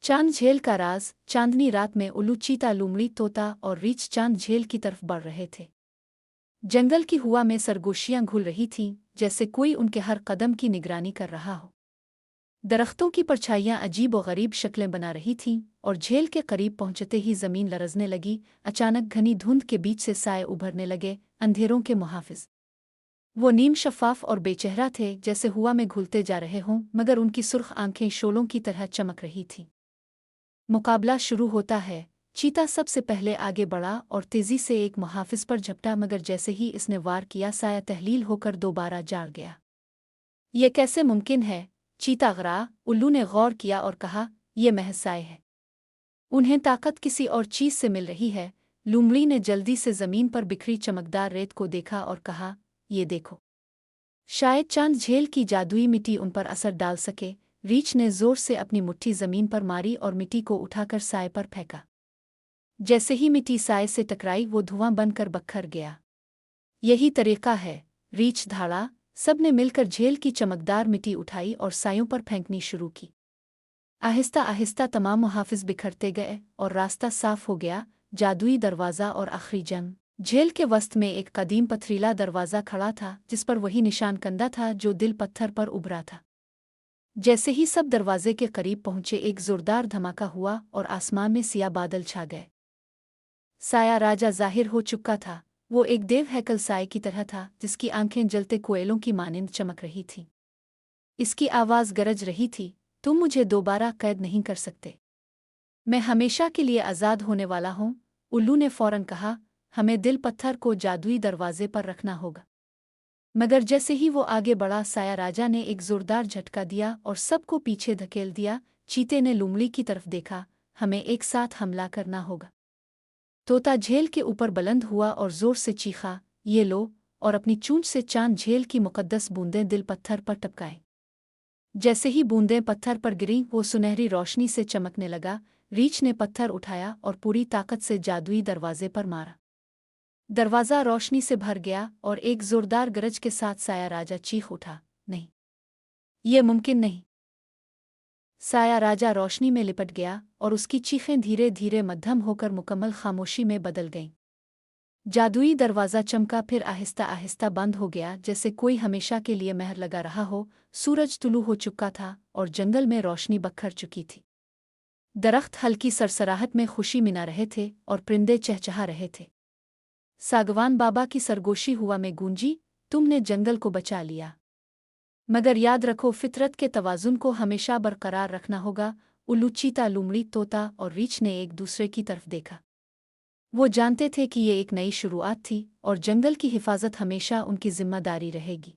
चांद झील का राज। चांदनी रात में उल्लू, चीता, लोमड़ी, तोता और रीछ चांद झील की तरफ बढ़ रहे थे। जंगल की हवा में सरगोशियां घुल रही थीं, जैसे कोई उनके हर कदम की निगरानी कर रहा हो। दरख्तों की परछाइयां अजीब व गरीब शक्लें बना रही थीं, और झील के करीब पहुंचते ही जमीन लरजने लगी। अचानक घनी धुंध के बीच से साए उभरने लगे, अंधेरों के मुहाफिज। वो नीम शफ़ाफ और बेचेहरा थे, जैसे हुआ में घुलते जा रहे हों, मगर उनकी सुर्ख आंखें शोलों की तरह चमक रही थीं। मुकाबला शुरू होता है। चीता सबसे पहले आगे बढ़ा और तेजी से एक मुहाफिज पर झपटा, मगर जैसे ही इसने वार किया, साया तहलील होकर दोबारा जाग गया। ये कैसे मुमकिन है? चीता गरा। उल्लू ने गौर किया और कहा, ये महज साए है, उन्हें ताकत किसी और चीज से मिल रही है। लोमड़ी ने जल्दी से जमीन पर बिखरी चमकदार रेत को देखा और कहा, ये देखो, शायद चांद झील की जादुई मिट्टी उन पर असर डाल सके। रीछ ने जोर से अपनी मुट्ठी जमीन पर मारी और मिट्टी को उठाकर साए पर फेंका। जैसे ही मिट्टी साए से टकराई, वो धुआं बनकर बखर गया। यही तरीका है, रीछ धाड़ा। सबने मिलकर झील की चमकदार मिट्टी उठाई और सायों पर फेंकनी शुरू की। आहिस्ता आहिस्ता तमाम मुहाफिज बिखरते गए और रास्ता साफ हो गया। जादुई दरवाज़ा और आखिरी जंग। झील के वस्त में एक कदीम पथरीला दरवाज़ा खड़ा था, जिस पर वही निशान कंधा था जो दिल पत्थर पर उभरा था। जैसे ही सब दरवाजे के करीब पहुंचे, एक जोरदार धमाका हुआ और आसमान में सिया बादल छा गए। साया राजा जाहिर हो चुका था। वो एक देव हैकल साए की तरह था, जिसकी आंखें जलते कोयलों की मानिंद चमक रही थीं। इसकी आवाज़ गरज रही थी, तुम मुझे दोबारा कैद नहीं कर सकते। मैं हमेशा के लिए आज़ाद होने वाला हूँ। उल्लू ने फौरन कहा, हमें दिल पत्थर को जादुई दरवाजे पर रखना होगा। मगर जैसे ही वो आगे बढ़ा, साया राजा ने एक जोरदार झटका दिया और सबको पीछे धकेल दिया। चीते ने लोमड़ी की तरफ देखा, हमें एक साथ हमला करना होगा। तोता झील के ऊपर बुलंद हुआ और जोर से चीखा, ये लो, और अपनी चूंच से चांद झील की मुकद्दस बूंदें दिल पत्थर पर टपकाए। जैसे ही बूंदें पत्थर पर गिरीं, वो सुनहरी रोशनी से चमकने लगा। रीछ ने पत्थर उठाया और पूरी ताकत से जादुई दरवाजे पर मारा। दरवाज़ा रोशनी से भर गया और एक जोरदार गरज के साथ साया राजा चीख उठा, नहीं, ये मुमकिन नहीं। साया राजा रोशनी में लिपट गया और उसकी चीखें धीरे धीरे मध्यम होकर मुकम्मल खामोशी में बदल गईं। जादुई दरवाज़ा चमका, फिर आहिस्ता आहिस्ता बंद हो गया, जैसे कोई हमेशा के लिए मेहर लगा रहा हो। सूरज तुलू हो चुका था और जंगल में रोशनी बखर चुकी थी। दरख्त हल्की सरसराहट में खुशी मिना रहे थे और परिंदे चहचहा रहे थे। सागवान बाबा की सरगोशी हुआ में गूंजी, तुमने जंगल को बचा लिया। मगर याद रखो, फितरत के तवाज़ुन को हमेशा बरकरार रखना होगा। उल्लू, चीता, लोमड़ी, तोता और रीछ ने एक दूसरे की तरफ देखा। वो जानते थे कि ये एक नई शुरुआत थी और जंगल की हिफाजत हमेशा उनकी जिम्मेदारी रहेगी।